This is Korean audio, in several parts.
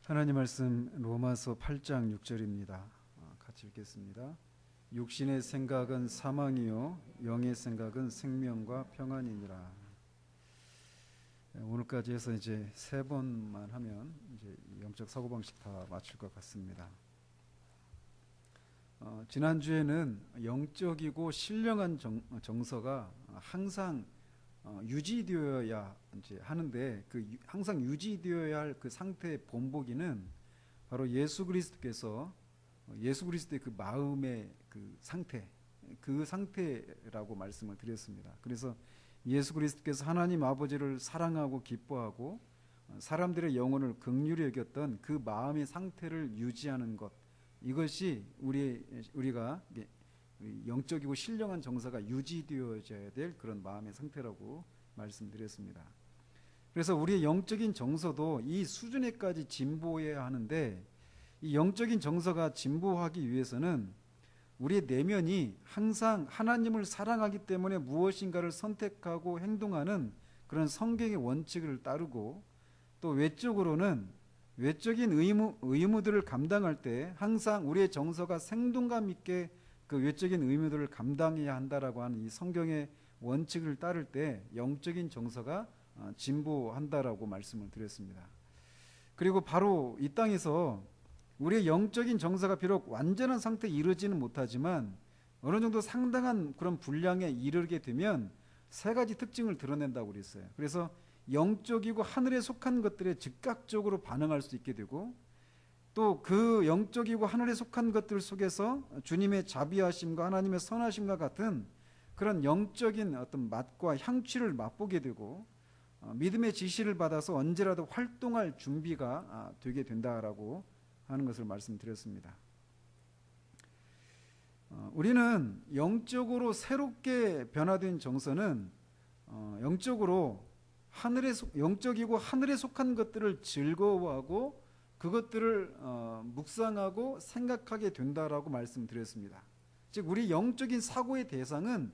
하나님 말씀 로마서 8장 6절입니다. 같이 읽겠습니다. 육신의 생각은 사망이요 영의 생각은 생명과 평안이니라. 오늘까지 해서 이제 3번만 하면 이제 영적 사고방식 다 맞출 것 같습니다. 지난주에는 영적이고 신령한 정서가 항상 유지되어야 이제 하는데, 그 항상 유지되어야 할 그 상태의 본보기는 바로 예수 그리스도께서 예수 그리스도의 그 마음의 그 상태라고 말씀을 드렸습니다. 그래서 예수 그리스도께서 하나님 아버지를 사랑하고 기뻐하고 사람들의 영혼을 긍휼히 여겼던 그 마음의 상태를 유지하는 것, 이것이 우리가 영적이고 신령한 정서가 유지되어져야 될 그런 마음의 상태라고 말씀드렸습니다. 그래서 우리의 영적인 정서도 이 수준에까지 진보해야 하는데, 이 영적인 정서가 진보하기 위해서는 우리의 내면이 항상 하나님을 사랑하기 때문에 무엇인가를 선택하고 행동하는 그런 성경의 원칙을 따르고, 또 외적으로는 외적인 의무들을 감당할 때 항상 우리의 정서가 생동감 있게 그 외적인 의무들을 감당해야 한다라고 하는 이 성경의 원칙을 따를 때 영적인 정서가 진보한다라고 말씀을 드렸습니다. 그리고 바로 이 땅에서 우리의 영적인 정서가 비록 완전한 상태에 이르지는 못하지만 어느 정도 상당한 그런 분량에 이르게 되면 3가지 특징을 드러낸다고 그랬어요. 그래서 영적이고 하늘에 속한 것들에 즉각적으로 반응할 수 있게 되고, 또 그 영적이고 하늘에 속한 것들 속에서 주님의 자비하심과 하나님의 선하심과 같은 그런 영적인 어떤 맛과 향취를 맛보게 되고, 믿음의 지시를 받아서 언제라도 활동할 준비가 되게 된다라고 하는 것을 말씀드렸습니다. 우리는 영적으로 새롭게 변화된 정서는 영적이고 하늘에 속한 것들을 즐거워하고 그것들을 묵상하고 생각하게 된다라고 말씀드렸습니다. 즉 우리 영적인 사고의 대상은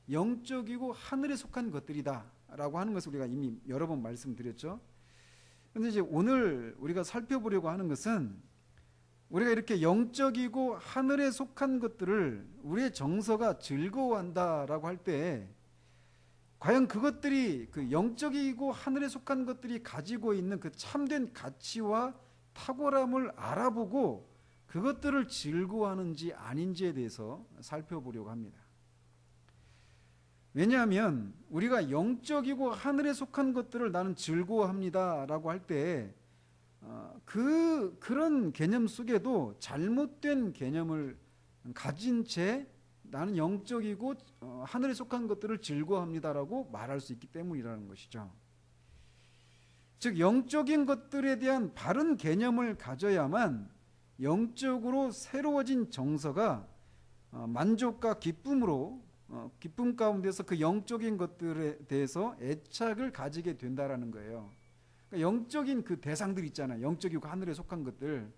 영적이고 하늘에 속한 것들이다 라고 하는 것을 우리가 이미 여러 번 말씀드렸죠. 그런데 이제 오늘 우리가 살펴보려고 하는 것은, 우리가 이렇게 영적이고 하늘에 속한 것들을 우리의 정서가 즐거워한다라고 할 때, 과연 그것들이 그 영적이고 하늘에 속한 것들이 가지고 있는 그 참된 가치와 탁월함을 알아보고 그것들을 즐거워하는지 아닌지에 대해서 살펴보려고 합니다. 왜냐하면 우리가 영적이고 하늘에 속한 것들을 나는 즐거워합니다 라고 할 때 그런 개념 속에도 잘못된 개념을 가진 채 나는 영적이고 하늘에 속한 것들을 즐거워합니다라고 말할 수 있기 때문이라는 것이죠. 즉 영적인 것들에 대한 바른 개념을 가져야만 영적으로 새로워진 정서가 만족과 기쁨 가운데서 그 영적인 것들에 대해서 애착을 가지게 된다라는 거예요. 그러니까 영적인 그 대상들 있잖아요. 영적이고 하늘에 속한 것들,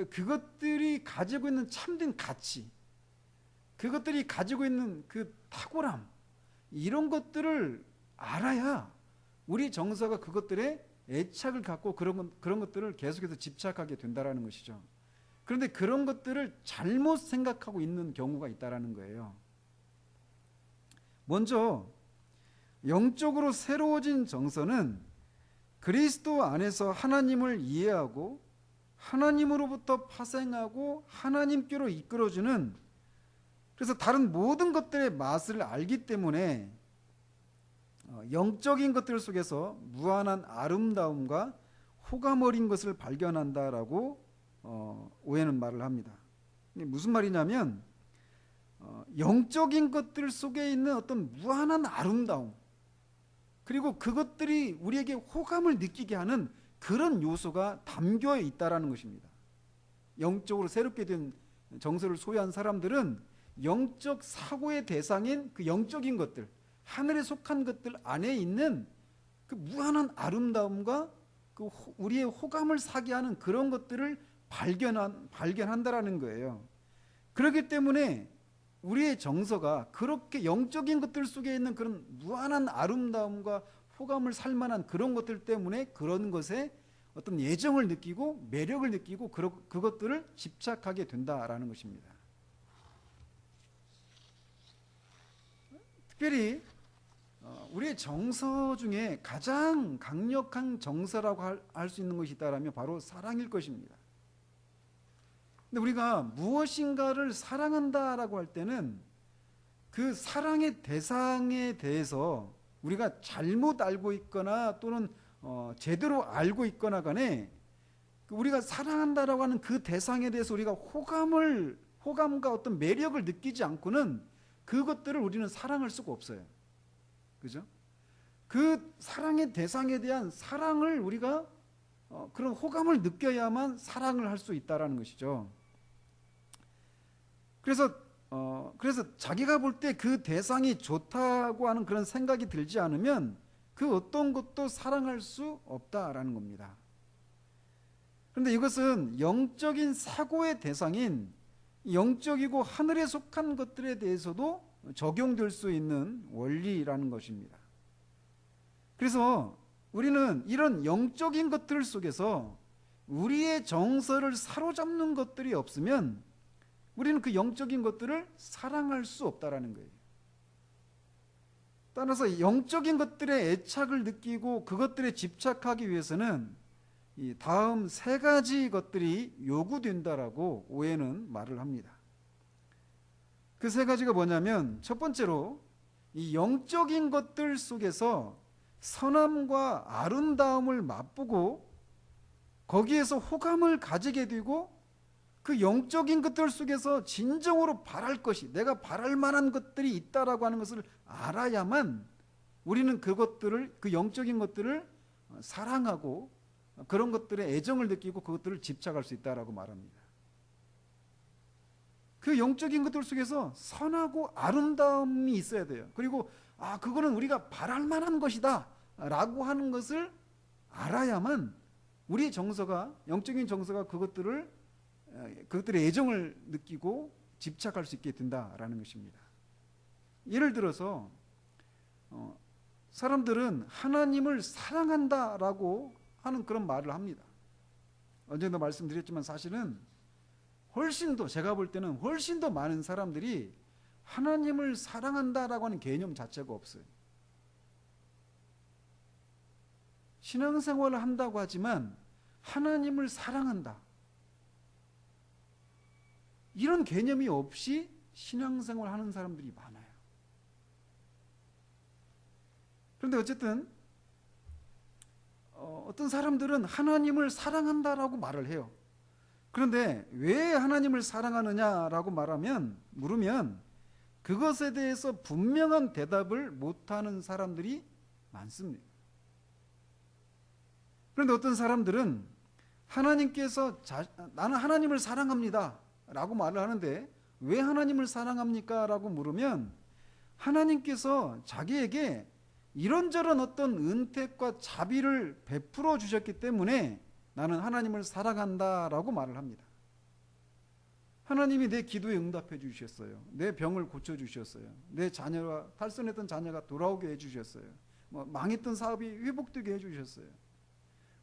그것들이 가지고 있는 참된 가치, 그것들이 가지고 있는 그 탁월함, 이런 것들을 알아야 우리 정서가 그것들에 애착을 갖고 그런 것들을 계속해서 집착하게 된다라는 것이죠. 그런데 그런 것들을 잘못 생각하고 있는 경우가 있다라는 거예요. 먼저 영적으로 새로워진 정서는 그리스도 안에서 하나님을 이해하고 하나님으로부터 파생하고 하나님께로 이끌어주는, 그래서 다른 모든 것들의 맛을 알기 때문에 영적인 것들 속에서 무한한 아름다움과 호감 어린 것을 발견한다라고 오해는 말을 합니다. 무슨 말이냐면 영적인 것들 속에 있는 어떤 무한한 아름다움, 그리고 그것들이 우리에게 호감을 느끼게 하는 그런 요소가 담겨 있다라는 것입니다. 영적으로 새롭게 된 정서를 소유한 사람들은 영적 사고의 대상인 그 영적인 것들, 하늘에 속한 것들 안에 있는 그 무한한 아름다움과 그 우리의 호감을 사게 하는 그런 것들을 발견한다라는 거예요. 그렇기 때문에 우리의 정서가 그렇게 영적인 것들 속에 있는 그런 무한한 아름다움과 호감을 살 만한 그런 것들 때문에 그런 것에 어떤 애정을 느끼고 매력을 느끼고 그것들을 집착하게 된다라는 것입니다. 특별히 우리의 정서 중에 가장 강력한 정서라고 할 수 있는 것이 있다면 바로 사랑일 것입니다. 근데 우리가 무엇인가를 사랑한다라고 할 때는 그 사랑의 대상에 대해서 우리가 잘못 알고 있거나 또는 제대로 알고 있거나 간에 우리가 사랑한다라고 하는 그 대상에 대해서 우리가 호감과 어떤 매력을 느끼지 않고는 그것들을 우리는 사랑할 수가 없어요. 그죠? 그 사랑의 대상에 대한 사랑을 우리가 그런 호감을 느껴야만 사랑을 할 수 있다라는 것이죠. 그래서 자기가 볼 때 그 대상이 좋다고 하는 그런 생각이 들지 않으면 그 어떤 것도 사랑할 수 없다라는 겁니다. 그런데 이것은 영적인 사고의 대상인 영적이고 하늘에 속한 것들에 대해서도 적용될 수 있는 원리라는 것입니다. 그래서 우리는 이런 영적인 것들 속에서 우리의 정서를 사로잡는 것들이 없으면 우리는 그 영적인 것들을 사랑할 수 없다라는 거예요. 따라서 영적인 것들에 애착을 느끼고 그것들에 집착하기 위해서는 이 다음 세 가지 것들이 요구된다라고 오해는 말을 합니다. 그 세 가지가 뭐냐면 첫 번째로 이 영적인 것들 속에서 선함과 아름다움을 맛보고 거기에서 호감을 가지게 되고 그 영적인 것들 속에서 진정으로 바랄 것이 내가 바랄 만한 것들이 있다라고 하는 것을 알아야만 우리는 그것들을 그 영적인 것들을 사랑하고 그런 것들에 애정을 느끼고 그것들을 집착할 수 있다라고 말합니다. 그 영적인 것들 속에서 선하고 아름다움이 있어야 돼요. 그리고 그거는 우리가 바랄 만한 것이다 라고 하는 것을 알아야만 우리의 정서가 영적인 정서가 그것들의 애정을 느끼고 집착할 수 있게 된다라는 것입니다. 예를 들어서 사람들은 하나님을 사랑한다라고 하는 그런 말을 합니다. 언젠가 말씀드렸지만 사실은 훨씬 더 제가 볼 때는 훨씬 더 많은 사람들이 하나님을 사랑한다라고 하는 개념 자체가 없어요. 신앙생활을 한다고 하지만 하나님을 사랑한다 이런 개념이 없이 신앙생활을 하는 사람들이 많아요. 그런데 어쨌든 어떤 사람들은 하나님을 사랑한다라고 말을 해요. 그런데 왜 하나님을 사랑하느냐라고 물으면 그것에 대해서 분명한 대답을 못하는 사람들이 많습니다. 그런데 어떤 사람들은 하나님께서 나는 하나님을 사랑합니다 라고 말을 하는데 왜 하나님을 사랑합니까? 라고 물으면 하나님께서 자기에게 이런저런 어떤 은택과 자비를 베풀어 주셨기 때문에 나는 하나님을 사랑한다라고 말을 합니다. 하나님이 내 기도에 응답해 주셨어요. 내 병을 고쳐 주셨어요. 내 자녀가 탈선했던 자녀가 돌아오게 해 주셨어요. 망했던 사업이 회복되게 해 주셨어요.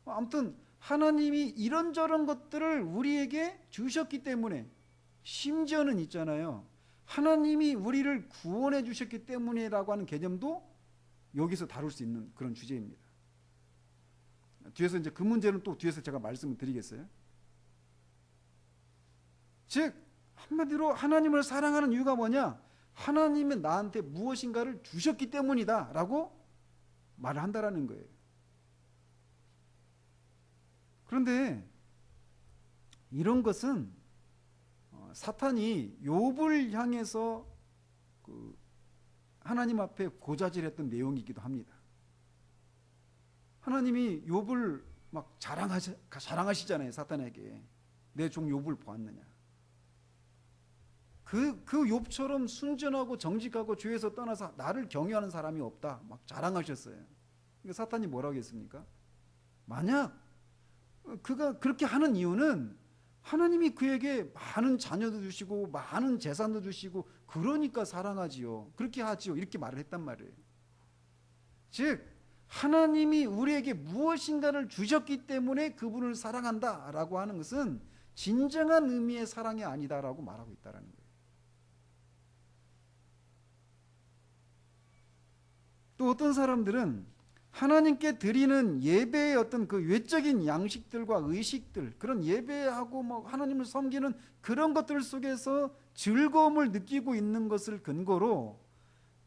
아무튼 하나님이 이런저런 것들을 우리에게 주셨기 때문에 심지어는 있잖아요. 하나님이 우리를 구원해 주셨기 때문이라고 하는 개념도 여기서 다룰 수 있는 그런 주제입니다. 뒤에서 이제 그 문제는 또 뒤에서 제가 말씀을 드리겠어요. 즉 한마디로 하나님을 사랑하는 이유가 뭐냐? 하나님이 나한테 무엇인가를 주셨기 때문이다 라고 말을 한다라는 거예요. 그런데 이런 것은 사탄이 욥을 향해서 하나님 앞에 고자질했던 내용이기도 합니다. 하나님이 욥을 막 자랑하시잖아요. 사탄에게 내 종 욥을 보았느냐. 그 욥처럼 순전하고 정직하고 죄에서 떠나서 나를 경외하는 사람이 없다 막 자랑하셨어요. 그러니까 사탄이 뭐라고 했습니까? 만약 그가 그렇게 하는 이유는 하나님이 그에게 많은 자녀도 주시고 많은 재산도 주시고 그러니까 사랑하지요. 그렇게 하지요. 이렇게 말을 했단 말이에요. 즉 하나님이 우리에게 무엇인가를 주셨기 때문에 그분을 사랑한다라고 하는 것은 진정한 의미의 사랑이 아니다라고 말하고 있다는 거예요. 또 어떤 사람들은 하나님께 드리는 예배의 어떤 그 외적인 양식들과 의식들, 그런 예배하고 뭐 하나님을 섬기는 그런 것들 속에서 즐거움을 느끼고 있는 것을 근거로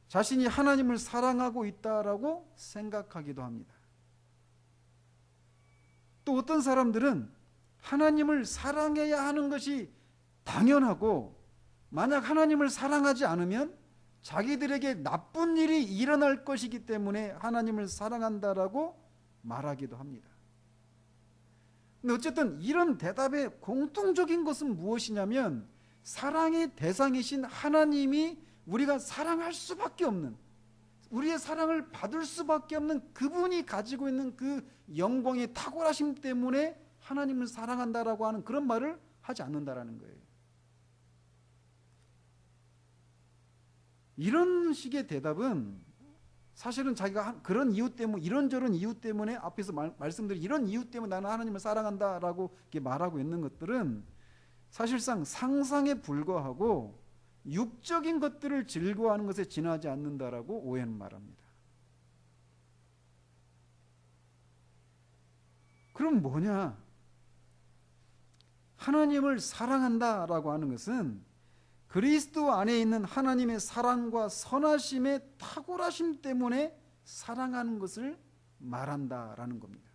자신이 하나님을 사랑하고 있다라고 생각하기도 합니다. 또 어떤 사람들은 하나님을 사랑해야 하는 것이 당연하고, 만약 하나님을 사랑하지 않으면 자기들에게 나쁜 일이 일어날 것이기 때문에 하나님을 사랑한다라고 말하기도 합니다. 근데 어쨌든 이런 대답의 공통적인 것은 무엇이냐면, 사랑의 대상이신 하나님이 우리가 사랑할 수밖에 없는, 우리의 사랑을 받을 수밖에 없는 그분이 가지고 있는 그 영광의 탁월하심 때문에 하나님을 사랑한다라고 하는 그런 말을 하지 않는다라는 거예요. 이런 식의 대답은 사실은 자기가 그런 이유 때문에, 이런저런 이유 때문에, 앞에서 말씀드린 이런 이유 때문에 나는 하나님을 사랑한다라고 이렇게 말하고 있는 것들은 사실상 상상에 불과하고 육적인 것들을 즐거워하는 것에 지나지 않는다라고 오해는 말합니다. 그럼 뭐냐? 하나님을 사랑한다라고 하는 것은 그리스도 안에 있는 하나님의 사랑과 선하심의 탁월하심 때문에 사랑하는 것을 말한다라는 겁니다.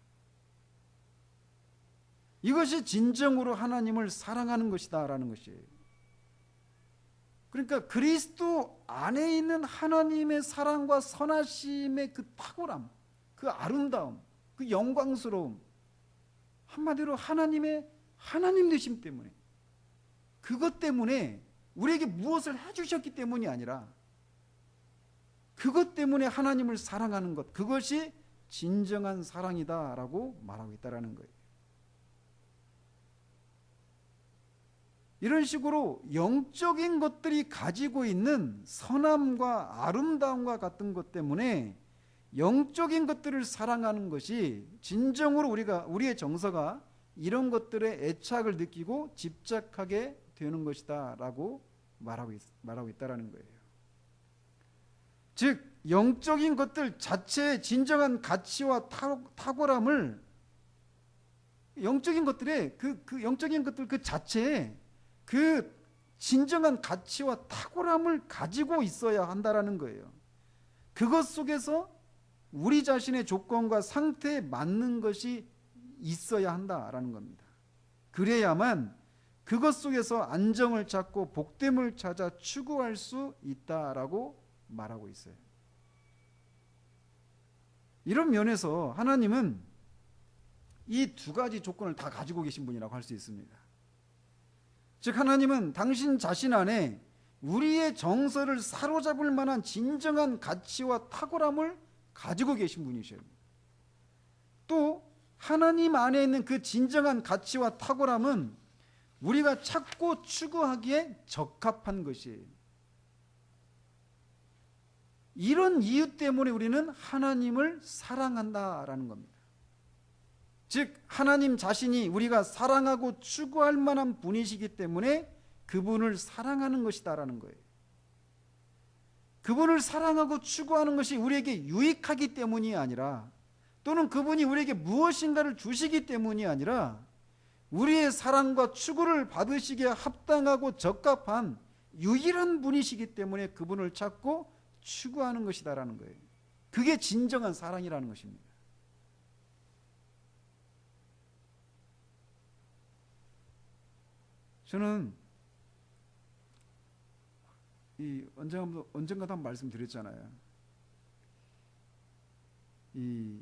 이것이 진정으로 하나님을 사랑하는 것이다라는 것이에요. 그러니까 그리스도 안에 있는 하나님의 사랑과 선하심의 그 탁월함, 그 아름다움, 그 영광스러움, 한마디로 하나님의 하나님 되심 때문에, 그것 때문에 우리에게 무엇을 해주셨기 때문이 아니라 그것 때문에 하나님을 사랑하는 것, 그것이 진정한 사랑이다라고 말하고 있다는 거예요. 이런 식으로 영적인 것들이 가지고 있는 선함과 아름다움과 같은 것 때문에 영적인 것들을 사랑하는 것이 진정으로 우리의 정서가 이런 것들에 애착을 느끼고 집착하게 되는 것이다 라고 말하고 있다는 거예요. 즉 영적인 것들 자체의 진정한 가치와 탁월함을, 영적인 것들의 그 영적인 것들 그 자체에 그 진정한 가치와 탁월함을 가지고 있어야 한다라는 거예요. 그것 속에서 우리 자신의 조건과 상태에 맞는 것이 있어야 한다라는 겁니다. 그래야만 그것 속에서 안정을 찾고 복됨을 찾아 추구할 수 있다라고 말하고 있어요. 이런 면에서 하나님은 이 두 가지 조건을 다 가지고 계신 분이라고 할 수 있습니다. 즉 하나님은 당신 자신 안에 우리의 정서를 사로잡을 만한 진정한 가치와 탁월함을 가지고 계신 분이셔요. 또 하나님 안에 있는 그 진정한 가치와 탁월함은 우리가 찾고 추구하기에 적합한 것이에요. 이런 이유 때문에 우리는 하나님을 사랑한다라는 겁니다. 즉 하나님 자신이 우리가 사랑하고 추구할 만한 분이시기 때문에 그분을 사랑하는 것이다라는 거예요. 그분을 사랑하고 추구하는 것이 우리에게 유익하기 때문이 아니라, 또는 그분이 우리에게 무엇인가를 주시기 때문이 아니라, 우리의 사랑과 추구를 받으시기에 합당하고 적합한 유일한 분이시기 때문에 그분을 찾고 추구하는 것이다라는 거예요. 그게 진정한 사랑이라는 것입니다. 저는 언젠가도 한번 말씀드렸잖아요. 이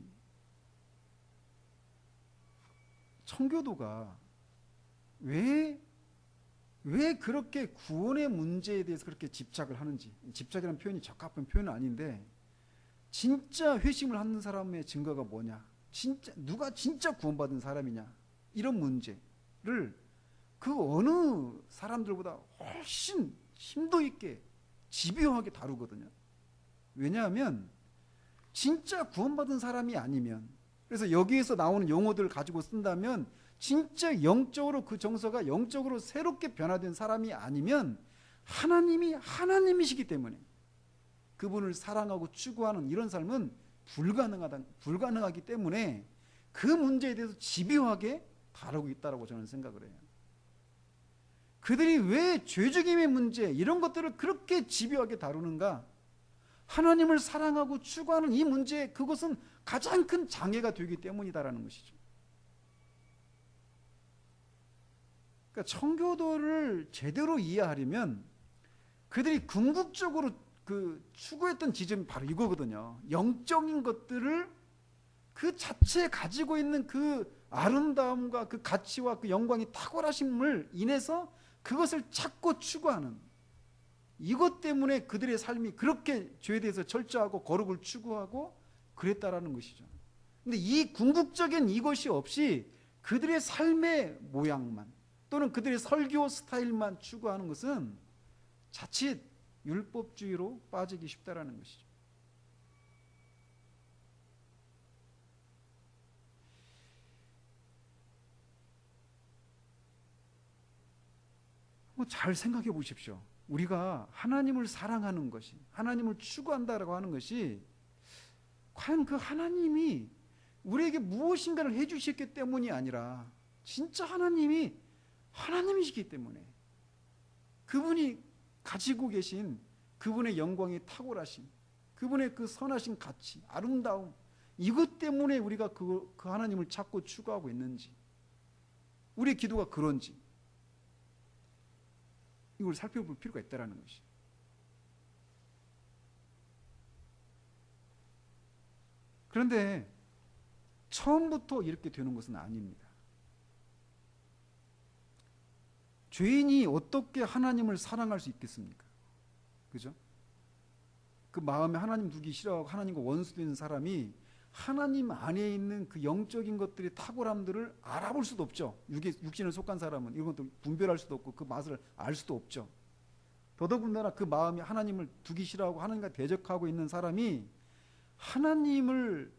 청교도가 왜 그렇게 구원의 문제에 대해서 그렇게 집착을 하는지, 집착이라는 표현이 적합한 표현은 아닌데, 진짜 회심을 하는 사람의 증거가 뭐냐, 누가 진짜 구원받은 사람이냐, 이런 문제를 그 어느 사람들보다 훨씬 심도 있게 집요하게 다루거든요. 왜냐하면 진짜 구원받은 사람이 아니면, 그래서 여기에서 나오는 용어들을 가지고 쓴다면 진짜 영적으로 그 정서가 영적으로 새롭게 변화된 사람이 아니면 하나님이 하나님이시기 때문에 그분을 사랑하고 추구하는 이런 삶은 불가능하기 때문에 그 문제에 대해서 집요하게 다루고 있다고 저는 생각을 해요. 그들이 왜 죄죽임의 문제 이런 것들을 그렇게 집요하게 다루는가? 하나님을 사랑하고 추구하는 이 문제, 그것은 가장 큰 장애가 되기 때문이다라는 것이죠. 그러니까 청교도를 제대로 이해하려면 그들이 궁극적으로 추구했던 지점이 바로 이거거든요. 영적인 것들을 그 자체에 가지고 있는 그 아름다움과 그 가치와 그 영광이 탁월하심을 인해서 그것을 찾고 추구하는, 이것 때문에 그들의 삶이 그렇게 죄에 대해서 철저하고 거룩을 추구하고 그랬다라는 것이죠. 근데 이 궁극적인 이것이 없이 그들의 삶의 모양만 또는 그들의 설교 스타일만 추구하는 것은 자칫 율법주의로 빠지기 쉽다라는 것이죠. 잘 생각해 보십시오. 우리가 하나님을 사랑하는 것이, 하나님을 추구한다라고 하는 것이 과연 그 하나님이 우리에게 무엇인가를 해주셨기 때문이 아니라 진짜 하나님이 하나님이시기 때문에 그분이 가지고 계신 그분의 영광이 탁월하심, 그분의 그 선하신 가치, 아름다움, 이것 때문에 우리가 그 하나님을 찾고 추구하고 있는지, 우리의 기도가 그런지 이걸 살펴볼 필요가 있다는 것이. 그런데 처음부터 이렇게 되는 것은 아닙니다. 죄인이 어떻게 하나님을 사랑할 수 있겠습니까? 그죠? 그 마음에 하나님 두기 싫어하고 하나님과 원수된 사람이 하나님 안에 있는 그 영적인 것들의 탁월함들을 알아볼 수도 없죠. 육신을 속한 사람은 이런 것도 분별할 수도 없고 그 맛을 알 수도 없죠. 더더군다나 그 마음이 하나님을 두기 싫어하고 하나님과 대적하고 있는 사람이 하나님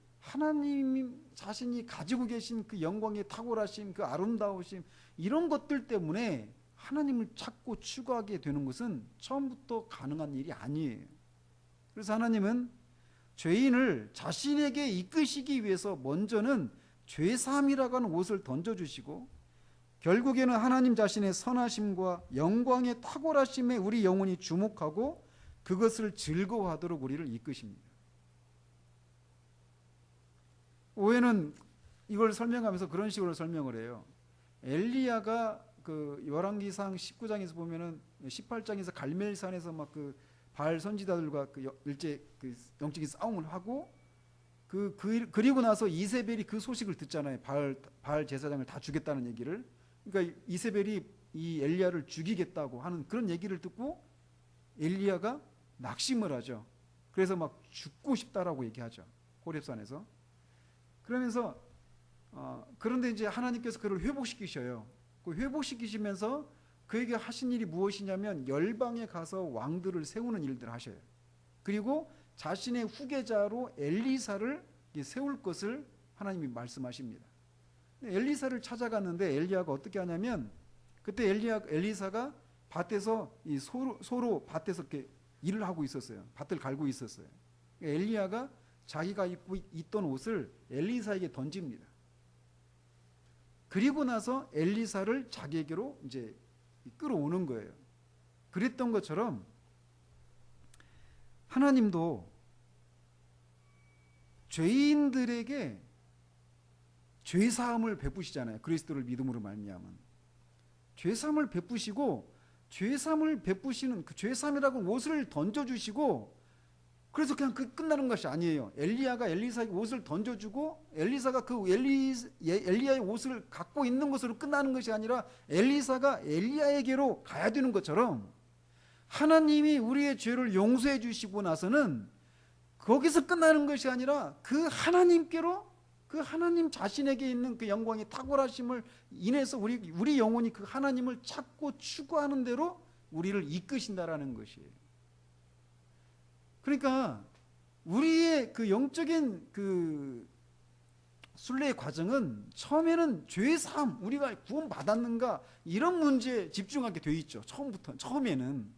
자신이 가지고 계신 그 영광의 탁월하심, 그 아름다우심, 이런 것들 때문에 하나님을 찾고 추구하게 되는 것은 처음부터 가능한 일이 아니에요. 그래서 하나님은 죄인을 자신에게 이끄시기 위해서 먼저는 죄사함이라고 하는 옷을 던져주시고 결국에는 하나님 자신의 선하심과 영광의 탁월하심에 우리 영혼이 주목하고 그것을 즐거워하도록 우리를 이끄십니다. 오해는 이걸 설명하면서 그런 식으로 설명을 해요. 엘리야가 그 열왕기상 19장에서 보면은 18장에서 갈멜산에서 막 그 바알 선지자들과 그 일제 그 영적인 싸움을 하고 그리고 나서 이세벨이 그 소식을 듣잖아요. 바알 제사장을 다 죽였다는 얘기를. 그러니까 이세벨이 이 엘리야를 죽이겠다고 하는 그런 얘기를 듣고 엘리야가 낙심을 하죠. 그래서 막 죽고 싶다라고 얘기하죠. 호렙산에서. 그러면서 그런데 이제 하나님께서 그를 회복시키셔요. 그 회복시키시면서 그에게 하신 일이 무엇이냐면 열방에 가서 왕들을 세우는 일들을 하셔요. 그리고 자신의 후계자로 엘리사를 세울 것을 하나님이 말씀하십니다. 엘리사를 찾아갔는데 엘리야가 어떻게 하냐면 그때 엘리사가 밭에서 소로 밭에서 이렇게 일을 하고 있었어요. 밭을 갈고 있었어요. 엘리야가 자기가 입고 있던 옷을 엘리사에게 던집니다. 그리고 나서 엘리사를 자기에게로 이제 끌어오는 거예요. 그랬던 것처럼 하나님도 죄인들에게 죄사함을 베푸시잖아요. 그리스도를 믿음으로 말미암은 죄사함을 베푸시고 죄사함을 베푸시는 그 죄사함이라고 옷을 던져주시고 그래서 그냥 끝나는 것이 아니에요. 엘리야가 엘리사에게 옷을 던져주고 엘리사가 그 엘리야의 옷을 갖고 있는 것으로 끝나는 것이 아니라 엘리사가 엘리야에게로 가야 되는 것처럼 하나님이 우리의 죄를 용서해 주시고 나서는 거기서 끝나는 것이 아니라 그 하나님께로 그 하나님 자신에게 있는 그 영광의 탁월하심을 인해서 우리 영혼이 그 하나님을 찾고 추구하는 대로 우리를 이끄신다라는 것이에요. 그러니까 우리의 그 영적인 그 순례의 과정은 처음에는 죄의 사함, 우리가 구원 받았는가 이런 문제에 집중하게 돼 있죠. 처음에는.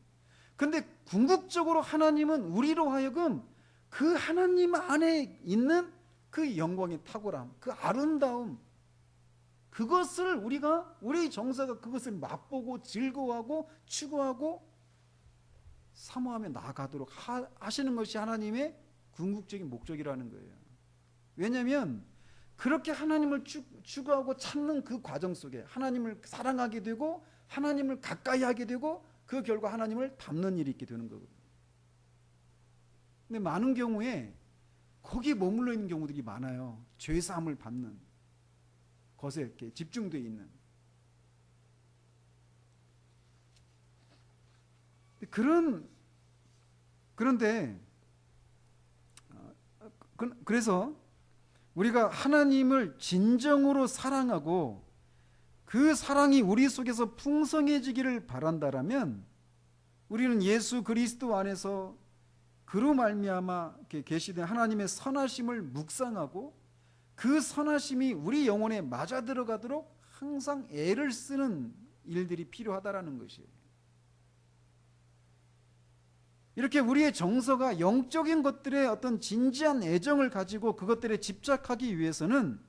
근데 궁극적으로 하나님은 우리로 하여금 그 하나님 안에 있는 그 영광의 탁월함, 그 아름다움, 그것을 우리 정서가 그것을 맛보고 즐거워하고 추구하고 사모하며 나아가도록 하시는 것이 하나님의 궁극적인 목적이라는 거예요. 왜냐하면 그렇게 하나님을 추구하고 찾는 그 과정 속에 하나님을 사랑하게 되고 하나님을 가까이 하게 되고 그 결과 하나님을 닮는 일이 있게 되는 거거든요. 근데 많은 경우에 거기에 머물러 있는 경우들이 많아요. 죄사함을 받는 것에 이렇게 집중되어 있는. 그런데 그래서 우리가 하나님을 진정으로 사랑하고 그 사랑이 우리 속에서 풍성해지기를 바란다라면 우리는 예수 그리스도 안에서 그로 말미암아 계시된 하나님의 선하심을 묵상하고 그 선하심이 우리 영혼에 맞아 들어가도록 항상 애를 쓰는 일들이 필요하다라는 것이에요. 이렇게 우리의 정서가 영적인 것들에 어떤 진지한 애정을 가지고 그것들에 집착하기 위해서는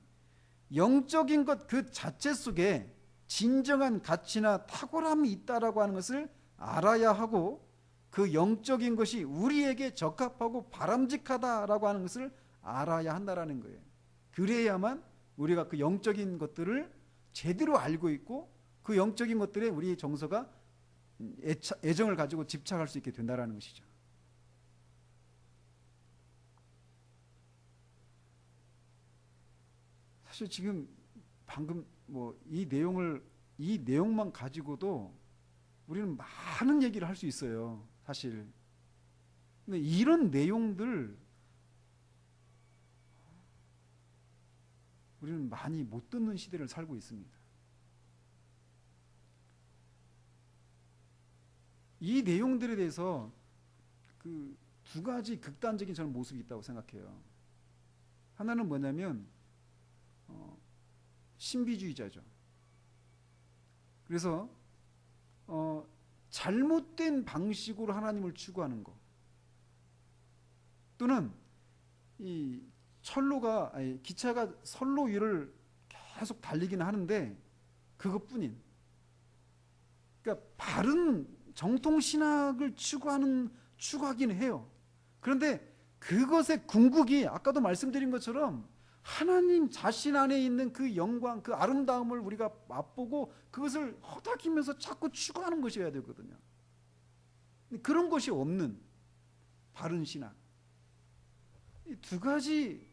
영적인 것 그 자체 속에 진정한 가치나 탁월함이 있다라고 하는 것을 알아야 하고 그 영적인 것이 우리에게 적합하고 바람직하다라고 하는 것을 알아야 한다라는 거예요. 그래야만 우리가 그 영적인 것들을 제대로 알고 있고 그 영적인 것들에 우리의 정서가 애정을 가지고 집착할 수 있게 된다라는 것이죠. 사실 지금 방금 이 내용만 가지고도 우리는 많은 얘기를 할 수 있어요. 사실. 근데 이런 내용들 우리는 많이 못 듣는 시대를 살고 있습니다. 이 내용들에 대해서 그 두 가지 극단적인 저는 모습이 있다고 생각해요. 하나는 뭐냐면 신비주의자죠. 그래서 잘못된 방식으로 하나님을 추구하는 것, 또는 이 기차가 선로 위를 계속 달리기는 하는데 그것뿐인, 그러니까 바른 정통 신학을 추구하긴 해요. 그런데 그것의 궁극이 아까도 말씀드린 것처럼 하나님 자신 안에 있는 그 영광, 그 아름다움을 우리가 맛보고 그것을 허덕이면서 자꾸 추구하는 것이어야 되거든요. 그런 것이 없는 바른 신앙, 이 두 가지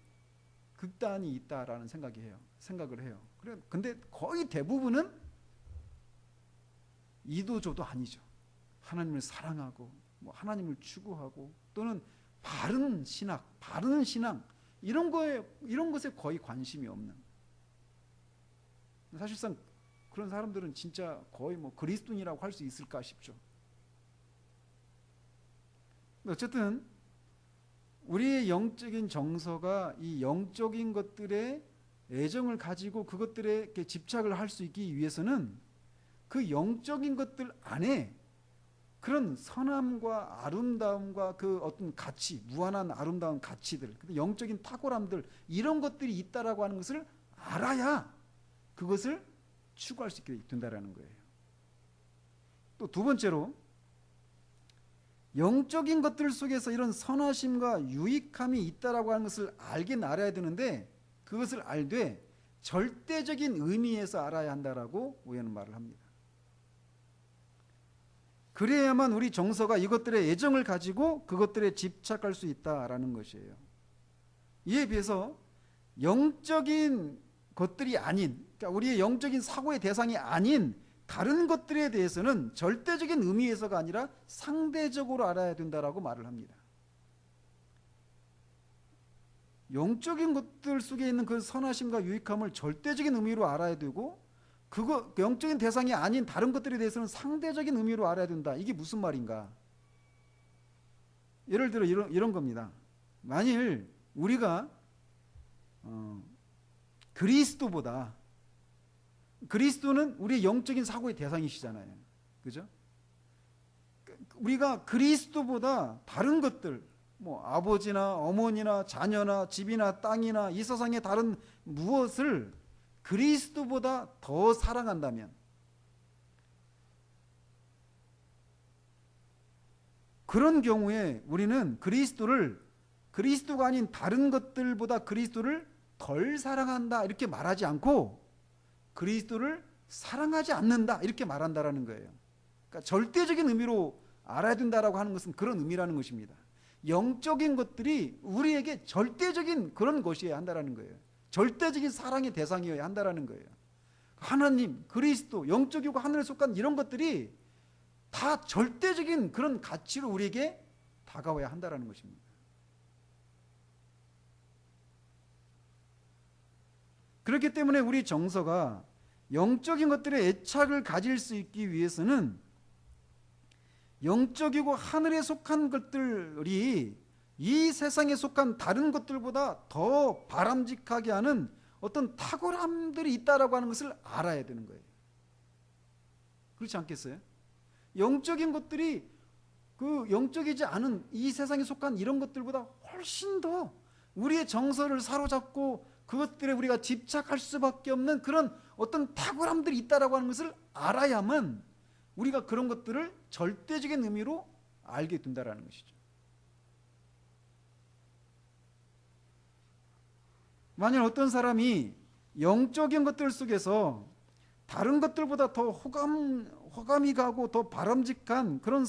극단이 있다라는 생각을 해요. 근데 거의 대부분은 이도저도 아니죠. 하나님을 사랑하고 하나님을 추구하고 또는 바른 신앙 이런 것에 거의 관심이 없는, 사실상 그런 사람들은 진짜 거의 그리스도인이라고 할 수 있을까 싶죠. 어쨌든 우리의 영적인 정서가 이 영적인 것들에 애정을 가지고 그것들에 이렇게 집착을 할 수 있기 위해서는 그 영적인 것들 안에 그런 선함과 아름다움과 그 어떤 가치, 무한한 아름다운 가치들, 영적인 탁월함들, 이런 것들이 있다라고 하는 것을 알아야 그것을 추구할 수 있게 된다라는 거예요. 또 두 번째로, 영적인 것들 속에서 이런 선하심과 유익함이 있다라고 하는 것을 알긴 알아야 되는데 그것을 알되 절대적인 의미에서 알아야 한다라고 우리는 말을 합니다. 그래야만 우리 정서가 이것들의 애정을 가지고 그것들에 집착할 수 있다라는 것이에요. 이에 비해서 영적인 것들이 아닌, 그러니까 우리의 영적인 사고의 대상이 아닌 다른 것들에 대해서는 절대적인 의미에서가 아니라 상대적으로 알아야 된다라고 말을 합니다. 영적인 것들 속에 있는 그 선하심과 유익함을 절대적인 의미로 알아야 되고 영적인 대상이 아닌 다른 것들에 대해서는 상대적인 의미로 알아야 된다. 이게 무슨 말인가? 예를 들어 이런 겁니다. 만일 우리가 그리스도는 우리의 영적인 사고의 대상이시잖아요. 그죠? 우리가 그리스도보다 다른 것들, 뭐 아버지나 어머니나 자녀나 집이나 땅이나 이 세상의 다른 무엇을 그리스도보다 더 사랑한다면, 그런 경우에 우리는 그리스도가 아닌 다른 것들보다 그리스도를 덜 사랑한다 이렇게 말하지 않고 그리스도를 사랑하지 않는다 이렇게 말한다라는 거예요. 그러니까 절대적인 의미로 알아야 된다라고 하는 것은 그런 의미라는 것입니다. 영적인 것들이 우리에게 절대적인 그런 것이어야 한다라는 거예요. 절대적인 사랑의 대상이어야 한다라는 거예요. 하나님, 그리스도, 영적이고 하늘에 속한 이런 것들이 다 절대적인 그런 가치로 우리에게 다가와야 한다라는 것입니다. 그렇기 때문에 우리 정서가 영적인 것들에 애착을 가질 수 있기 위해서는 영적이고 하늘에 속한 것들이 이 세상에 속한 다른 것들보다 더 바람직하게 하는 어떤 탁월함들이 있다라고 하는 것을 알아야 되는 거예요. 그렇지 않겠어요? 영적인 것들이 그 영적이지 않은 이 세상에 속한 이런 것들보다 훨씬 더 우리의 정서를 사로잡고 그것들에 우리가 집착할 수밖에 없는 그런 어떤 탁월함들이 있다라고 하는 것을 알아야만 우리가 그런 것들을 절대적인 의미로 알게 된다라는 것이죠. 만약 어떤 사람이 영적인 것들 속에서 다른 것들보다 더 호감이 가고 더 바람직한 그런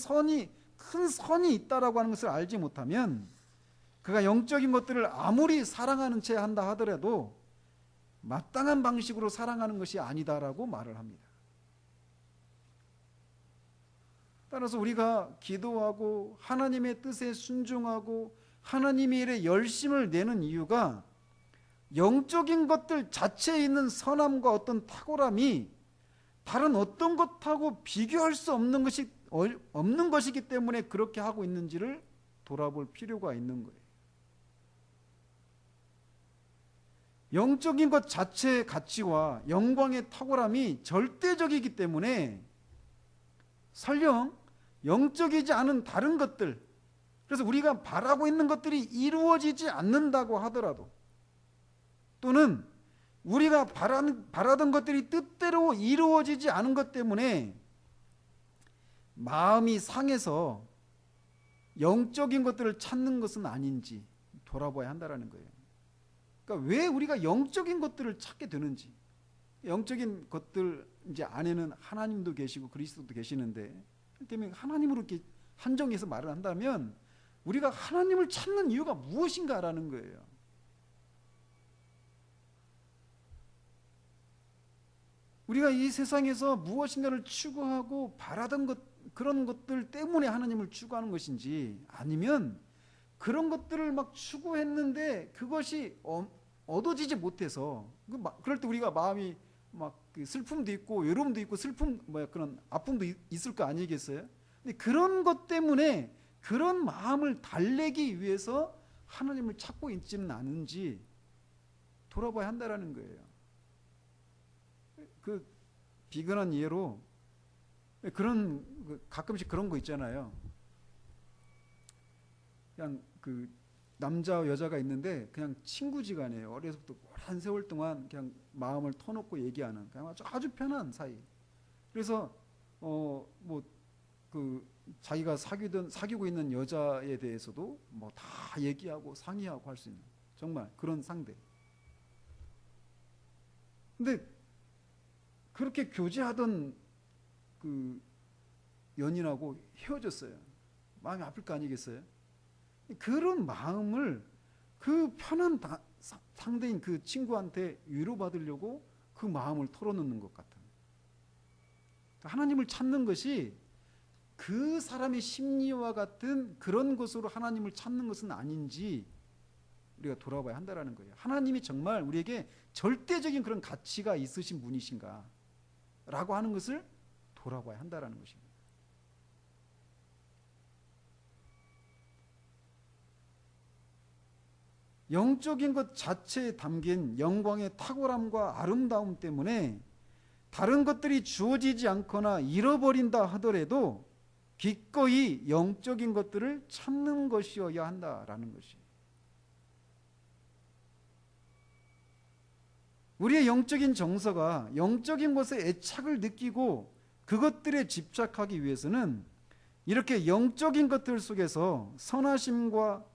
큰 선이 있다라고 하는 것을 알지 못하면 그가 영적인 것들을 아무리 사랑하는 채 한다 하더라도 마땅한 방식으로 사랑하는 것이 아니다라고 말을 합니다. 따라서 우리가 기도하고 하나님의 뜻에 순종하고 하나님의 일에 열심을 내는 이유가 영적인 것들 자체에 있는 선함과 어떤 탁월함이 다른 어떤 것하고 비교할 수 없는 것이기 때문에 그렇게 하고 있는지를 돌아볼 필요가 있는 거예요. 영적인 것 자체의 가치와 영광의 탁월함이 절대적이기 때문에 설령 영적이지 않은 다른 것들, 그래서 우리가 바라고 있는 것들이 이루어지지 않는다고 하더라도, 또는 우리가 바라던 것들이 뜻대로 이루어지지 않은 것 때문에 마음이 상해서 영적인 것들을 찾는 것은 아닌지 돌아봐야 한다는 거예요. 그러니까 왜 우리가 영적인 것들을 찾게 되는지, 영적인 것들 이제 안에는 하나님도 계시고 그리스도도 계시는데, 때문에 하나님으로 이렇게 한정해서 말을 한다면 우리가 하나님을 찾는 이유가 무엇인가라는 거예요. 우리가 이 세상에서 무엇인가를 추구하고 바라던 그런 것들 때문에 하나님을 추구하는 것인지, 아니면 그런 것들을 막 추구했는데 그것이 얻어지지 못해서 그럴 때 우리가 마음이 막 슬픔도 있고 외로움도 있고 그런 아픔도 있을 거 아니겠어요? 근데 그런 것 때문에 그런 마음을 달래기 위해서 하나님을 찾고 있지는 않은지 돌아봐야 한다라는 거예요. 그 비근한 예로 가끔씩 그런 거 있잖아요. 그냥 그 남자와 여자가 있는데 그냥 친구지간이에요. 어려서부터 오랜 세월 동안 그냥 마음을 터놓고 얘기하는 그냥 아주 편한 사이. 그래서 자기가 사귀고 있는 여자에 대해서도 뭐 다 얘기하고 상의하고 할 수 있는 정말 그런 상대. 근데 그렇게 교제하던 그 연인하고 헤어졌어요. 마음이 아플 거 아니겠어요? 그런 마음을 그 편한 상대인 그 친구한테 위로받으려고 그 마음을 털어놓는 것 같아요. 하나님을 찾는 것이 그 사람의 심리와 같은 그런 것으로 하나님을 찾는 것은 아닌지 우리가 돌아봐야 한다는 거예요. 하나님이 정말 우리에게 절대적인 그런 가치가 있으신 분이신가 라고 하는 것을 돌아봐야 한다는 것입니다. 영적인 것 자체에 담긴 영광의 탁월함과 아름다움 때문에 다른 것들이 주어지지 않거나 잃어버린다 하더라도 기꺼이 영적인 것들을 찾는 것이어야 한다라는 것이. 우리의 영적인 정서가 영적인 것에 애착을 느끼고 그것들에 집착하기 위해서는 이렇게 영적인 것들 속에서 선하심과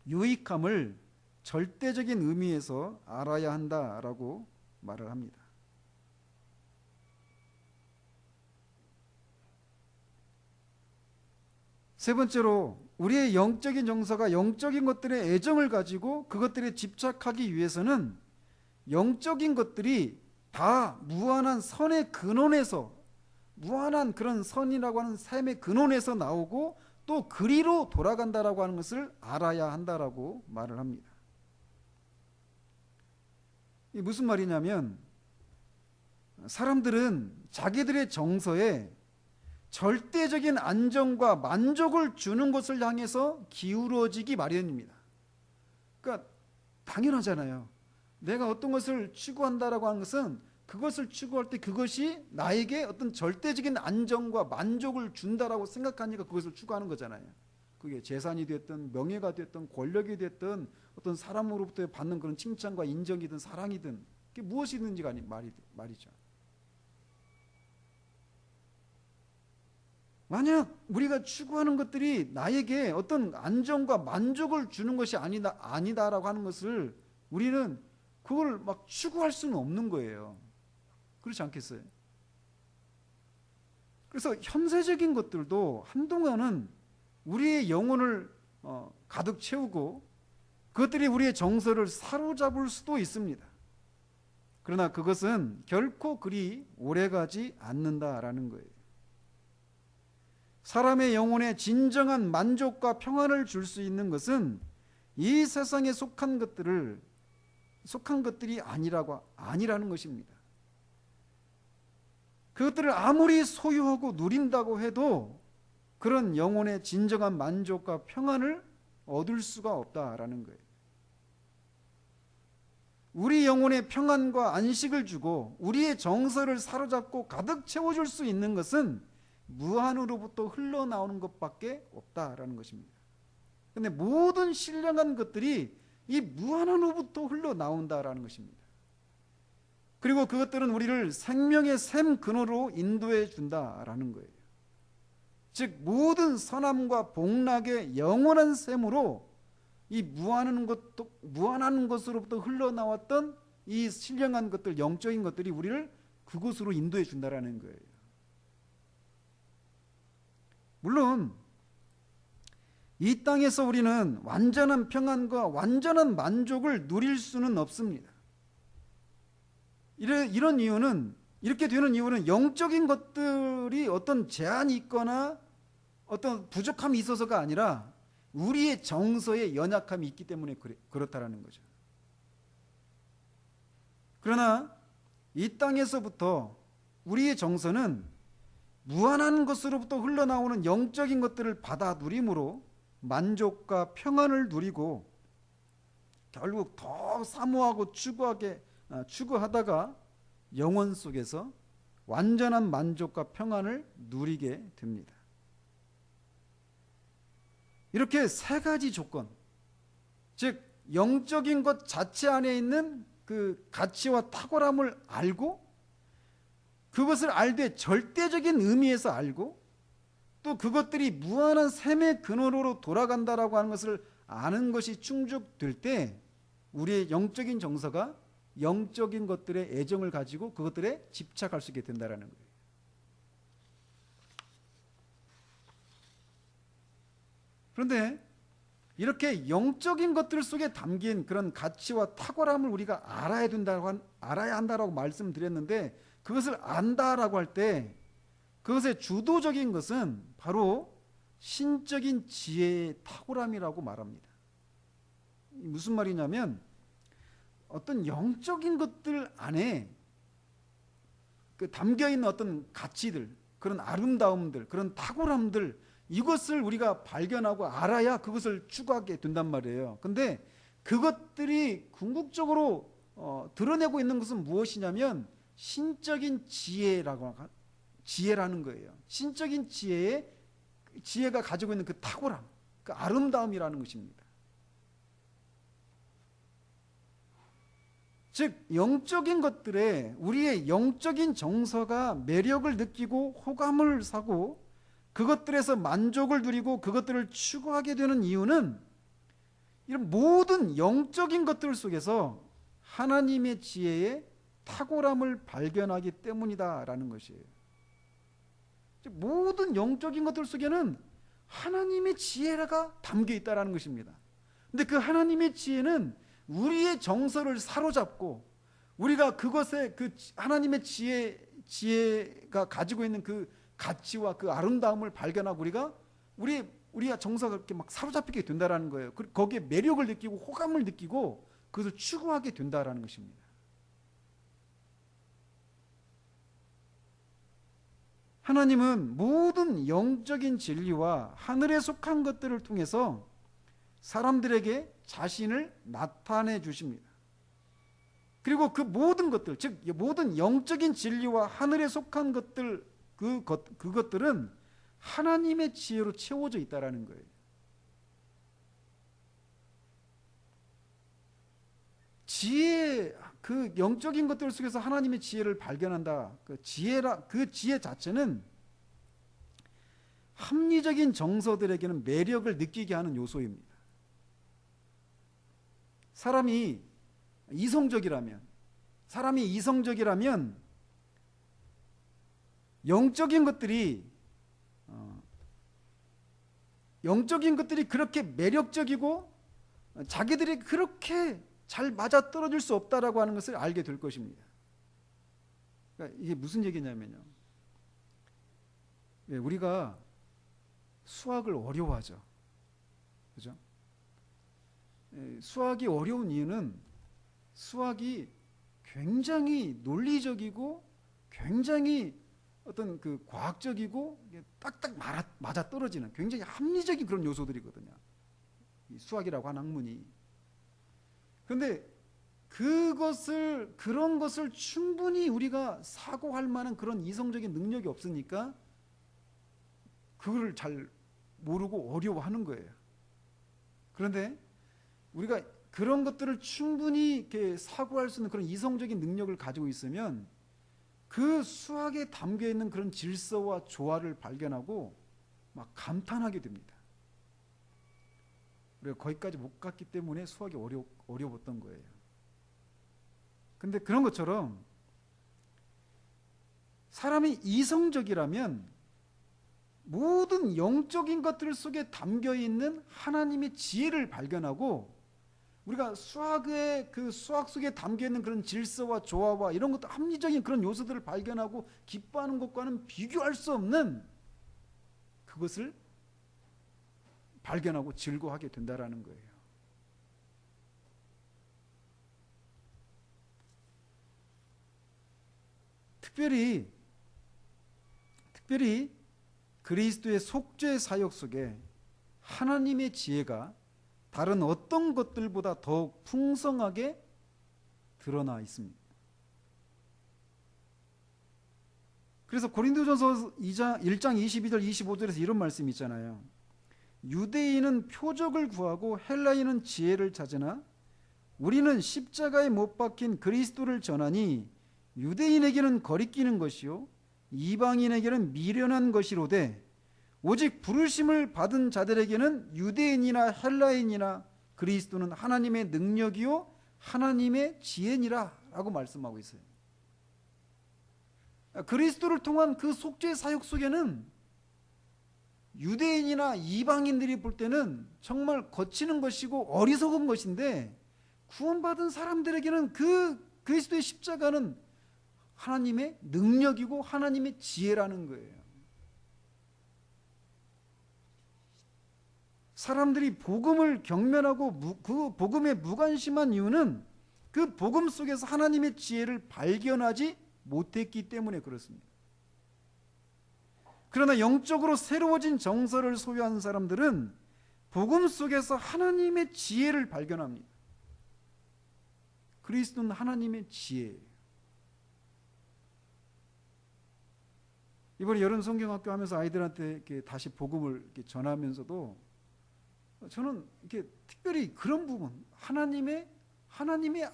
유익함을 절대적인 의미에서 알아야 한다라고 말을 합니다. 세 번째로 우리의 영적인 정서가 영적인 것들에 애정을 가지고 그것들에 집착하기 위해서는 영적인 것들이 다 무한한 선의 근원에서, 무한한 그런 선이라고 하는 삶의 근원에서 나오고 또 그리로 돌아간다라고 하는 것을 알아야 한다라고 말을 합니다. 이게 무슨 말이냐면 사람들은 자기들의 정서에 절대적인 안정과 만족을 주는 것을 향해서 기울어지기 마련입니다. 그러니까 당연하잖아요. 내가 어떤 것을 추구한다라고 하는 것은 그것을 추구할 때 그것이 나에게 어떤 절대적인 안정과 만족을 준다라고 생각하니까 그것을 추구하는 거잖아요. 그게 재산이 됐든 명예가 됐든 권력이 됐든 어떤 사람으로부터 받는 그런 칭찬과 인정이든 사랑이든 그게 무엇이든지가 말이죠. 만약 우리가 추구하는 것들이 나에게 어떤 안정과 만족을 주는 것이 아니다라고 하는 것을 우리는 그걸 막 추구할 수는 없는 거예요. 그렇지 않겠어요? 그래서 현세적인 것들도 한동안은 우리의 영혼을 가득 채우고 그것들이 우리의 정서를 사로잡을 수도 있습니다. 그러나 그것은 결코 그리 오래가지 않는다라는 거예요. 사람의 영혼에 진정한 만족과 평안을 줄 수 있는 것은 이 세상에 속한 것들이 아니라는 것입니다. 그것들을 아무리 소유하고 누린다고 해도 그런 영혼의 진정한 만족과 평안을 얻을 수가 없다라는 거예요. 우리 영혼의 평안과 안식을 주고 우리의 정서를 사로잡고 가득 채워줄 수 있는 것은 무한으로부터 흘러나오는 것밖에 없다라는 것입니다. 그런데 모든 신령한 것들이 이 무한으로부터 흘러나온다라는 것입니다. 그리고 그것들은 우리를 생명의 샘 근원으로 인도해 준다라는 거예요. 즉 모든 선함과 복락의 영원한 샘으로 이 무한한 것으로부터 흘러나왔던 이 신령한 것들, 영적인 것들이 우리를 그곳으로 인도해 준다라는 거예요. 물론 이 땅에서 우리는 완전한 평안과 완전한 만족을 누릴 수는 없습니다. 이런 이유는, 이렇게 되는 이유는 영적인 것들이 어떤 제한이 있거나 어떤 부족함이 있어서가 아니라 우리의 정서에 연약함이 있기 때문에 그렇다라는 거죠. 그러나 이 땅에서부터 우리의 정서는 무한한 것으로부터 흘러나오는 영적인 것들을 받아 누림으로 만족과 평안을 누리고 결국 더 사모하고 추구하다가 영혼 속에서 완전한 만족과 평안을 누리게 됩니다. 이렇게 세 가지 조건, 즉 영적인 것 자체 안에 있는 그 가치와 탁월함을 알고 그것을 알되 절대적인 의미에서 알고 또 그것들이 무한한 샘의 근원으로 돌아간다라고 하는 것을 아는 것이 충족될 때 우리의 영적인 정서가 영적인 것들의 애정을 가지고 그것들에 집착할 수 있게 된다라는 거예요. 그런데 이렇게 영적인 것들 속에 담긴 그런 가치와 탁월함을 우리가 알아야 한다라고 말씀드렸는데 그것을 안다라고 할 때 그것의 주도적인 것은 바로 신적인 지혜의 탁월함이라고 말합니다. 무슨 말이냐면 어떤 영적인 것들 안에 그 담겨있는 어떤 가치들, 그런 아름다움들, 그런 탁월함들 이것을 우리가 발견하고 알아야 그것을 추구하게 된단 말이에요. 근데 그것들이 궁극적으로 드러내고 있는 것은 무엇이냐면 신적인 지혜라는 거예요. 신적인 지혜가 가지고 있는 그 탁월함, 그 아름다움이라는 것입니다. 즉 영적인 것들에 우리의 영적인 정서가 매력을 느끼고 호감을 사고 그것들에서 만족을 누리고 그것들을 추구하게 되는 이유는 이런 모든 영적인 것들 속에서 하나님의 지혜의 탁월함을 발견하기 때문이다라는 것이에요. 즉 모든 영적인 것들 속에는 하나님의 지혜가 담겨 있다라는 것입니다. 근데 그 하나님의 지혜는 우리의 정서를 사로잡고 우리가 그것에 그 하나님의 지혜가 가지고 있는 그 가치와 그 아름다움을 발견하고 우리가 정서가 그렇게 막 사로잡히게 된다라는 거예요. 거기에 매력을 느끼고 호감을 느끼고 그것을 추구하게 된다라는 것입니다. 하나님은 모든 영적인 진리와 하늘에 속한 것들을 통해서 사람들에게 자신을 나타내 주십니다. 그리고 그 모든 것들, 즉 모든 영적인 진리와 하늘에 속한 것들, 그것들은 하나님의 지혜로 채워져 있다라는 거예요. 그 영적인 것들 속에서 하나님의 지혜를 발견한다. 그 지혜 자체는 합리적인 정서들에게는 매력을 느끼게 하는 요소입니다. 사람이 이성적이라면 영적인 것들이 그렇게 매력적이고 자기들이 그렇게 잘 맞아떨어질 수 없다라고 하는 것을 알게 될 것입니다. 그러니까 이게 무슨 얘기냐면요. 우리가 수학을 어려워하죠. 그죠? 수학이 어려운 이유는 수학이 굉장히 논리적이고 굉장히 어떤 그 과학적이고 딱딱 맞아 떨어지는 굉장히 합리적인 그런 요소들이거든요. 이 수학이라고 하는 학문이. 그런데 그런 것을 충분히 우리가 사고할 만한 그런 이성적인 능력이 없으니까 그거를 잘 모르고 어려워하는 거예요. 그런데 우리가 그런 것들을 충분히 이렇게 사고할 수 있는 그런 이성적인 능력을 가지고 있으면 그 수학에 담겨 있는 그런 질서와 조화를 발견하고 막 감탄하게 됩니다. 우리가 거기까지 못 갔기 때문에 수학이 어려웠던 거예요. 근데 그런 것처럼 사람이 이성적이라면 모든 영적인 것들 속에 담겨 있는 하나님의 지혜를 발견하고 우리가 수학 속에 담겨 있는 그런 질서와 조화와 이런 것도 합리적인 그런 요소들을 발견하고 기뻐하는 것과는 비교할 수 없는 그것을 발견하고 즐거워하게 된다라는 거예요. 특별히 그리스도의 속죄 사역 속에 하나님의 지혜가 다른 어떤 것들보다 더욱 풍성하게 드러나 있습니다. 그래서 고린도전서 1장 22절 25절에서 이런 말씀이 있잖아요. 유대인은 표적을 구하고 헬라인은 지혜를 찾으나 우리는 십자가에 못 박힌 그리스도를 전하니 유대인에게는 거리끼는 것이요 이방인에게는 미련한 것이로되 오직 부르심을 받은 자들에게는 유대인이나 헬라인이나 그리스도는 하나님의 능력이요 하나님의 지혜니라 라고 말씀하고 있어요. 그리스도를 통한 그 속죄 사역 속에는 유대인이나 이방인들이 볼 때는 정말 거치는 것이고 어리석은 것인데 구원받은 사람들에게는 그 그리스도의 십자가는 하나님의 능력이고 하나님의 지혜라는 거예요. 사람들이 복음을 경멸하고 그 복음에 무관심한 이유는 그 복음 속에서 하나님의 지혜를 발견하지 못했기 때문에 그렇습니다. 그러나 영적으로 새로워진 정서를 소유한 사람들은 복음 속에서 하나님의 지혜를 발견합니다. 그리스도는 하나님의 지혜예요. 이번에 여름 성경학교 하면서 아이들한테 이렇게 다시 복음을 이렇게 전하면서도 저는 이렇게 특별히 그런 부분, 하나님의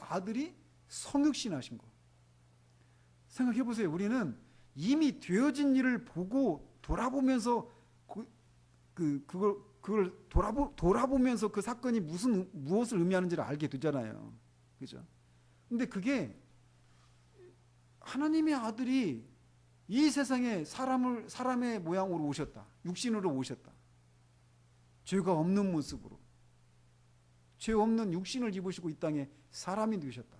아들이 성육신하신 것 생각해 보세요. 우리는 이미 되어진 일을 보고 돌아보면서 그걸 돌아보면서 그 사건이 무엇을 의미하는지를 알게 되잖아요. 그죠? 근데 그게 하나님의 아들이 이 세상에 사람의 모양으로 오셨다. 육신으로 오셨다. 죄가 없는 모습으로. 죄 없는 육신을 입으시고 이 땅에 사람이 되셨다.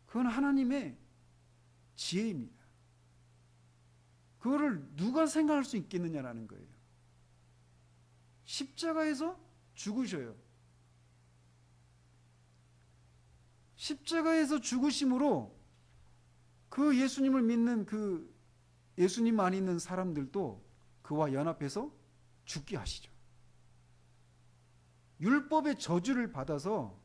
그건 하나님의 지혜입니다. 그거를 누가 생각할 수 있겠느냐라는 거예요. 십자가에서 죽으셔요. 십자가에서 죽으심으로 그 예수님을 믿는 그 예수님 안에 있는 사람들도 그와 연합해서 죽게 하시죠. 율법의 저주를 받아서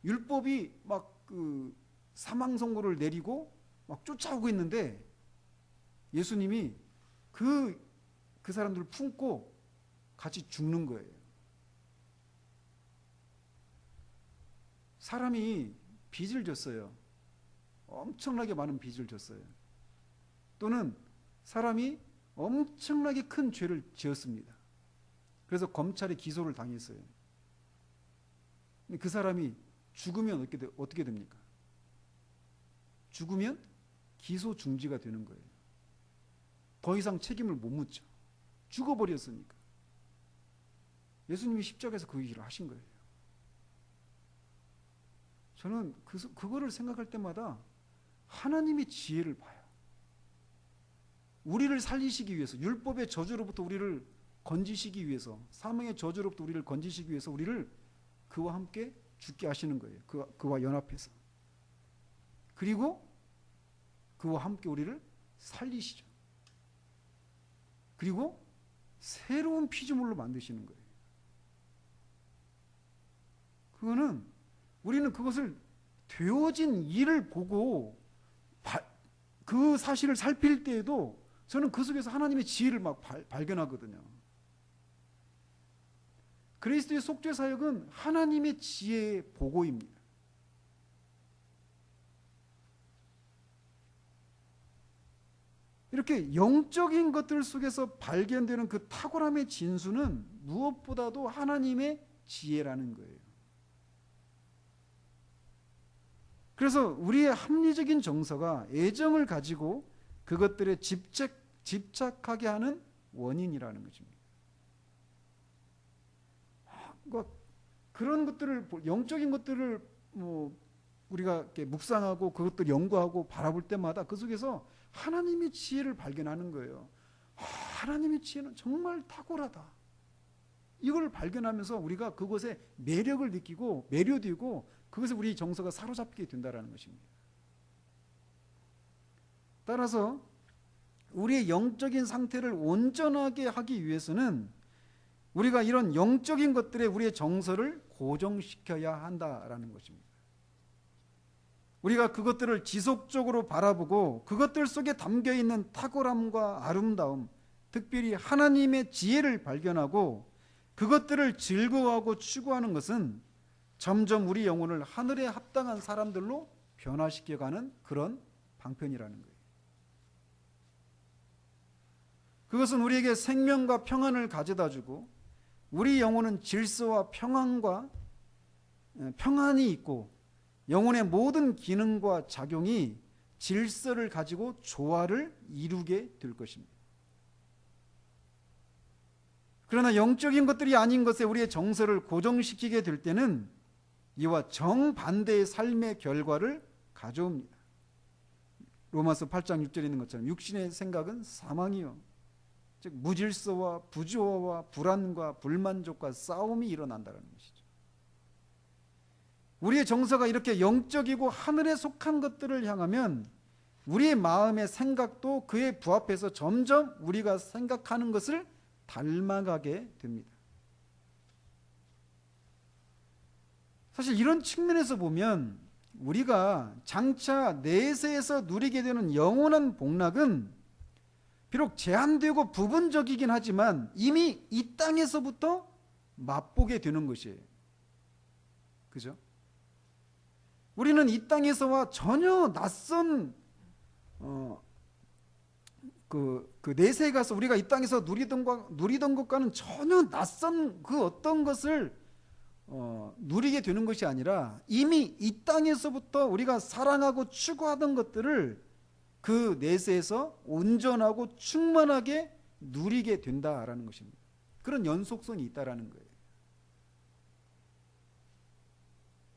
율법이 막 그 사망 선고를 내리고 막 쫓아오고 있는데 예수님이 그 사람들을 품고 같이 죽는 거예요. 사람이 빚을 졌어요. 엄청나게 많은 빚을 졌어요. 또는 사람이 엄청나게 큰 죄를 지었습니다. 그래서 검찰에 기소를 당했어요. 그 사람이 죽으면 어떻게 됩니까? 죽으면 기소 중지가 되는 거예요. 더 이상 책임을 못 묻죠. 죽어버렸으니까. 예수님이 십자가에서 그 얘기를 하신 거예요. 저는 그거를 생각할 때마다 하나님의 지혜를 봐요. 우리를 살리시기 위해서, 율법의 저주로부터 우리를 건지시기 위해서, 사망의 저주로부터 우리를 건지시기 위해서 우리를 그와 함께 죽게 하시는 거예요. 그와 연합해서. 그리고 그와 함께 우리를 살리시죠. 그리고 새로운 피조물로 만드시는 거예요. 우리는 그것을 되어진 일을 보고 그 사실을 살필 때에도 저는 그 속에서 하나님의 지혜를 막 발견하거든요. 그리스도의 속죄 사역은 하나님의 지혜의 보고입니다. 이렇게 영적인 것들 속에서 발견되는 그 탁월함의 진수는 무엇보다도 하나님의 지혜라는 거예요. 그래서 우리의 합리적인 정서가 애정을 가지고 그것들에 집착하게 하는 원인이라는 것입니다. 그런 것들을, 영적인 것들을 우리가 이렇게 묵상하고 그것들 연구하고 바라볼 때마다 그 속에서 하나님의 지혜를 발견하는 거예요. 하나님의 지혜는 정말 탁월하다. 이걸 발견하면서 우리가 그것에 매력을 느끼고 매료되고 그것에 우리 정서가 사로잡히게 된다는 것입니다. 따라서 우리의 영적인 상태를 온전하게 하기 위해서는 우리가 이런 영적인 것들에 우리의 정서를 고정시켜야 한다라는 것입니다. 우리가 그것들을 지속적으로 바라보고 그것들 속에 담겨있는 탁월함과 아름다움, 특별히 하나님의 지혜를 발견하고 그것들을 즐거워하고 추구하는 것은 점점 우리 영혼을 하늘에 합당한 사람들로 변화시켜가는 그런 방편이라는 거예요. 그것은 우리에게 생명과 평안을 가져다주고 우리 영혼은 질서와 평안이 있고 영혼의 모든 기능과 작용이 질서를 가지고 조화를 이루게 될 것입니다. 그러나 영적인 것들이 아닌 것에 우리의 정서를 고정시키게 될 때는 이와 정반대의 삶의 결과를 가져옵니다. 로마서 8장 6절에 있는 것처럼 육신의 생각은 사망이요, 즉 무질서와 부조화와 불안과 불만족과 싸움이 일어난다는 것이죠. 우리의 정서가 이렇게 영적이고 하늘에 속한 것들을 향하면 우리의 마음의 생각도 그에 부합해서 점점 우리가 생각하는 것을 닮아가게 됩니다. 사실 이런 측면에서 보면 우리가 장차 내세에서 누리게 되는 영원한 복락은 비록 제한되고 부분적이긴 하지만 이미 이 땅에서부터 맛보게 되는 것이에요. 그죠? 우리는 이 땅에서와 전혀 낯선 그 내세에 가서 우리가 이 땅에서 누리던 것과는 전혀 낯선 그 어떤 것을 누리게 되는 것이 아니라 이미 이 땅에서부터 우리가 사랑하고 추구하던 것들을 그 내세에서 온전하고 충만하게 누리게 된다라는 것입니다. 그런 연속성이 있다라는 거예요.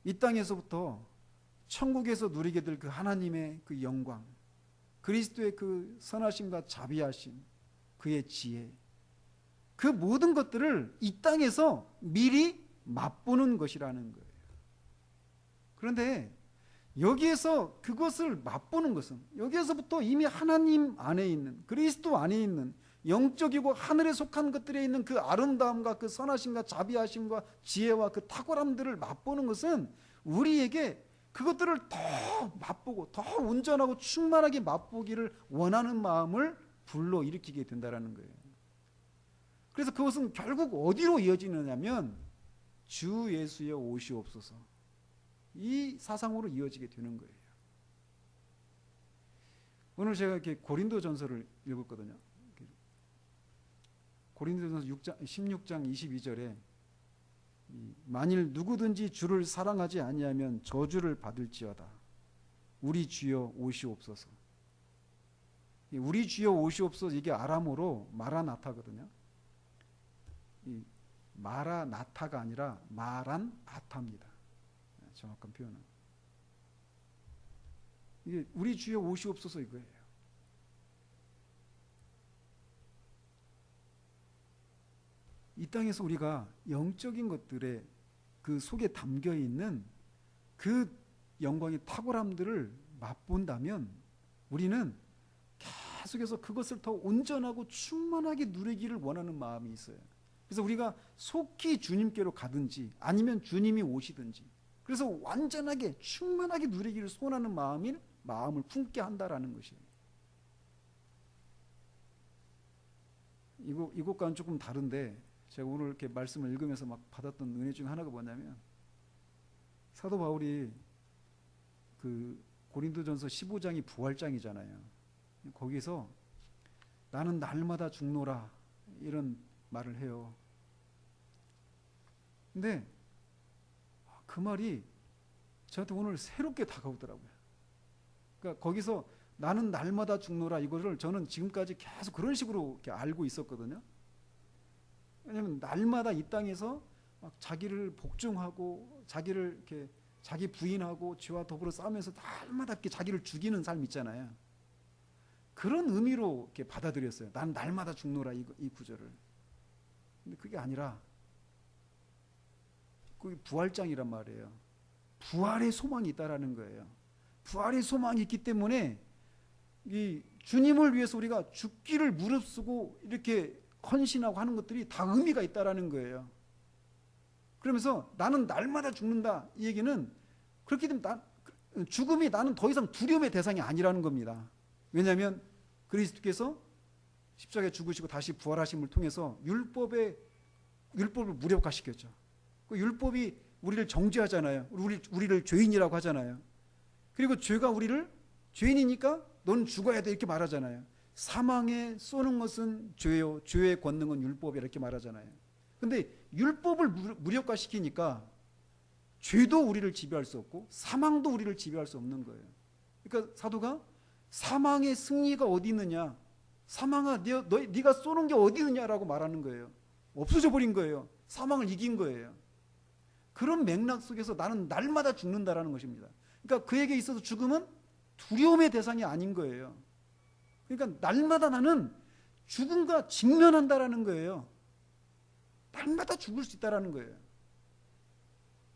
이 땅에서부터 천국에서 누리게 될 그 하나님의 그 영광, 그리스도의 그 선하심과 자비하심, 그의 지혜, 그 모든 것들을 이 땅에서 미리 맛보는 것이라는 거예요. 그런데 여기에서 그것을 맛보는 것은 여기에서부터 이미 하나님 안에 있는, 그리스도 안에 있는 영적이고 하늘에 속한 것들에 있는 그 아름다움과 그 선하심과 자비하심과 지혜와 그 탁월함들을 맛보는 것은 우리에게 그것들을 더 맛보고 더 온전하고 충만하게 맛보기를 원하는 마음을 불러일으키게 된다는 거예요. 그래서 그것은 결국 어디로 이어지느냐면 주 예수의 오시옵소서, 이 사상으로 이어지게 되는 거예요. 오늘 제가 이렇게 고린도전서를 읽었거든요. 고린도전서 16장 22절에 만일 누구든지 주를 사랑하지 아니하면 저주를 받을지어다. 우리 주여 오시옵소서. 우리 주여 오시옵소서, 이게 아람어로 마라나타거든요. 이 마라나타가 아니라 마란아타입니다. 정확한 표현은. 이게 우리 주여 오시옵소서 이거예요. 이 땅에서 우리가 영적인 것들의 그 속에 담겨 있는 그 영광의 탁월함들을 맛본다면 우리는 계속해서 그것을 더 온전하고 충만하게 누리기를 원하는 마음이 있어요. 그래서 우리가 속히 주님께로 가든지 아니면 주님이 오시든지, 그래서 완전하게 충만하게 누리기를 소원하는 마음을 품게 한다라는 것이에요. 이것과는 조금 다른데, 제가 오늘 이렇게 말씀을 읽으면서 막 받았던 은혜 중 하나가 뭐냐면, 사도 바울이 그 고린도전서 15장이 부활장이잖아요. 거기서 나는 날마다 죽노라 이런 말을 해요. 근데 그 말이 저한테 오늘 새롭게 다가오더라고요. 그러니까 거기서 나는 날마다 죽노라 이거를 저는 지금까지 계속 그런 식으로 이렇게 알고 있었거든요. 왜냐하면 날마다 이 땅에서 막 자기를 복종하고 자기를 이렇게 자기 부인하고 죄와 더불어 싸우면서 날마다 이렇게 자기를 죽이는 삶 있잖아요. 그런 의미로 이렇게 받아들였어요. 난 날마다 죽노라 이 구절을. 근데 그게 아니라 그게 부활장이란 말이에요. 부활의 소망이 있다라는 거예요. 부활의 소망이 있기 때문에 이 주님을 위해서 우리가 죽기를 무릅쓰고 이렇게 헌신하고 하는 것들이 다 의미가 있다라는 거예요. 그러면서 나는 날마다 죽는다 이 얘기는 그렇게 되면 죽음이 나는 더 이상 두려움의 대상이 아니라는 겁니다. 왜냐하면 그리스도께서 십자가에 죽으시고 다시 부활하심을 통해서 율법을 무력화시켰죠. 그 율법이 우리를 정죄하잖아요. 우리를 죄인이라고 하잖아요. 그리고 죄가 우리를 죄인이니까 너는 죽어야 돼 이렇게 말하잖아요. 사망에 쏘는 것은 죄요, 죄의 권능은 율법이라 이렇게 말하잖아요. 근데 율법을 무력화시키니까 죄도 우리를 지배할 수 없고 사망도 우리를 지배할 수 없는 거예요. 그러니까 사도가 사망의 승리가 어디 있느냐, 사망아 네가 쏘는 게 어디 있느냐라고 말하는 거예요. 없어져 버린 거예요. 사망을 이긴 거예요. 그런 맥락 속에서 나는 날마다 죽는다라는 것입니다. 그러니까 그에게 있어서 죽음은 두려움의 대상이 아닌 거예요. 그러니까 날마다 나는 죽음과 직면한다라는 거예요. 날마다 죽을 수 있다라는 거예요.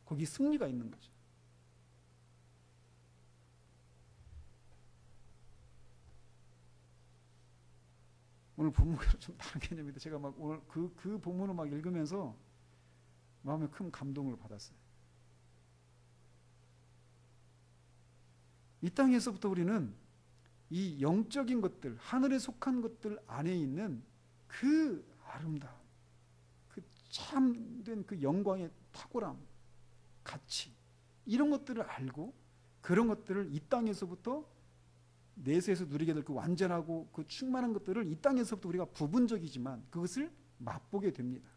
거기 승리가 있는 거죠. 오늘 본문과 좀 다른 개념인데 제가 막 오늘 그 본문을 막 읽으면서 마음에 큰 감동을 받았어요. 이 땅에서부터 우리는 이 영적인 것들, 하늘에 속한 것들 안에 있는 그 아름다움, 그 참된 그 영광의 탁월함, 가치, 이런 것들을 알고 그런 것들을 이 땅에서부터 내세에서 누리게 될 그 완전하고 그 충만한 것들을 이 땅에서부터 우리가 부분적이지만 그것을 맛보게 됩니다.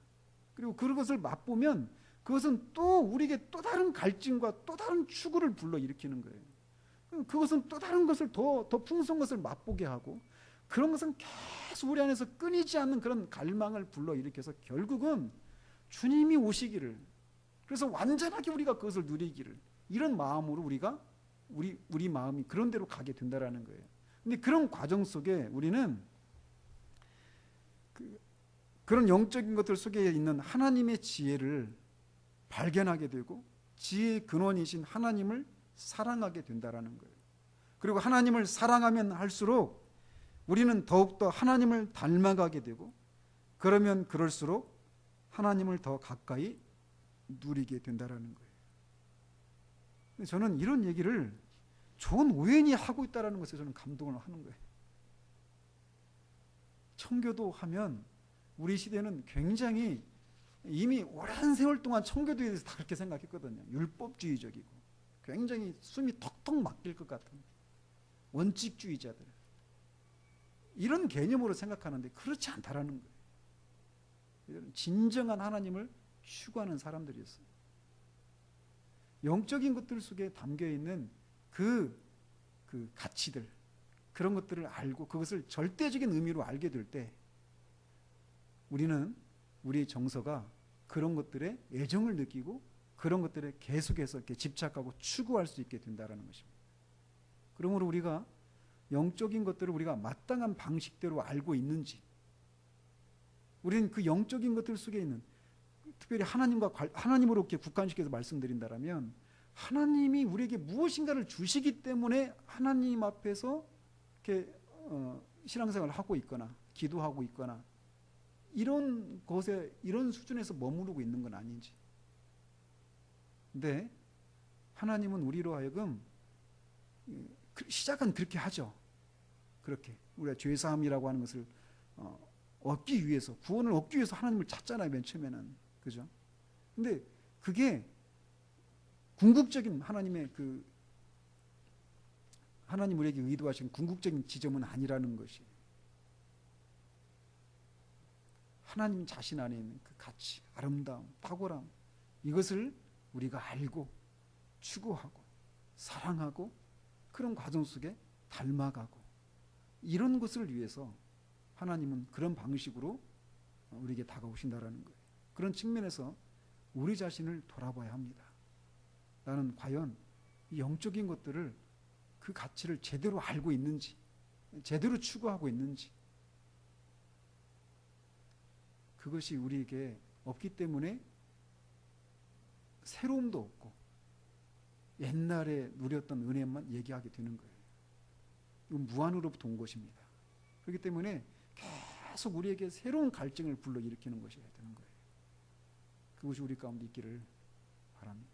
그리고 그것을 맛보면 그것은 또 우리에게 또 다른 갈증과 또 다른 추구를 불러일으키는 거예요. 그것은 또 다른 것을 더 풍성한 것을 맛보게 하고 그런 것은 계속 우리 안에서 끊이지 않는 그런 갈망을 불러일으켜서 결국은 주님이 오시기를, 그래서 완전하게 우리가 그것을 누리기를, 이런 마음으로 우리 마음이 그런 대로 가게 된다라는 거예요. 근데 그런 과정 속에 우리는 그런 영적인 것들 속에 있는 하나님의 지혜를 발견하게 되고 지혜의 근원이신 하나님을 사랑하게 된다라는 거예요. 그리고 하나님을 사랑하면 할수록 우리는 더욱더 하나님을 닮아가게 되고 그러면 그럴수록 하나님을 더 가까이 누리게 된다라는 거예요. 저는 이런 얘기를 존 오웬이 하고 있다는 것에 저는 감동을 하는 거예요. 청교도 하면 우리 시대는 굉장히 이미 오랜 세월 동안 청교도에 대해서 다 그렇게 생각했거든요. 율법주의적이고 굉장히 숨이 턱턱 막힐 것 같은 원칙주의자들, 이런 개념으로 생각하는데 그렇지 않다라는 거예요. 진정한 하나님을 추구하는 사람들이었어요. 영적인 것들 속에 담겨있는 그 가치들, 그런 것들을 알고 그것을 절대적인 의미로 알게 될 때 우리는 우리의 정서가 그런 것들에 애정을 느끼고 그런 것들에 계속해서 이렇게 집착하고 추구할 수 있게 된다는 것입니다. 그러므로 우리가 영적인 것들을 우리가 마땅한 방식대로 알고 있는지, 우리는 그 영적인 것들 속에 있는, 특별히 하나님으로 이렇게 국한시켜서 말씀드린다면 하나님이 우리에게 무엇인가를 주시기 때문에 하나님 앞에서 이렇게 신앙생활을 하고 있거나 기도하고 있거나 이런 것에, 이런 수준에서 머무르고 있는 건 아닌지. 근데 하나님은 우리로 하여금 시작은 그렇게 하죠. 그렇게 우리가 죄사함이라고 하는 것을 얻기 위해서, 구원을 얻기 위해서 하나님을 찾잖아요, 맨 처음에는. 그죠? 근데 그게 궁극적인 하나님의 하나님 우리에게 의도하신 궁극적인 지점은 아니라는 것이, 하나님 자신 안에 있는 그 가치, 아름다움, 탁월함, 이것을 우리가 알고 추구하고 사랑하고 그런 과정 속에 닮아가고, 이런 것을 위해서 하나님은 그런 방식으로 우리에게 다가오신다라는 거예요. 그런 측면에서 우리 자신을 돌아봐야 합니다. 나는 과연 이 영적인 것들을, 그 가치를 제대로 알고 있는지, 제대로 추구하고 있는지, 그것이 우리에게 없기 때문에 새로움도 없고 옛날에 누렸던 은혜만 얘기하게 되는 거예요. 이건 무한으로부터 온 것입니다. 그렇기 때문에 계속 우리에게 새로운 갈증을 불러일으키는 것이어야 되는 거예요. 그것이 우리 가운데 있기를 바랍니다.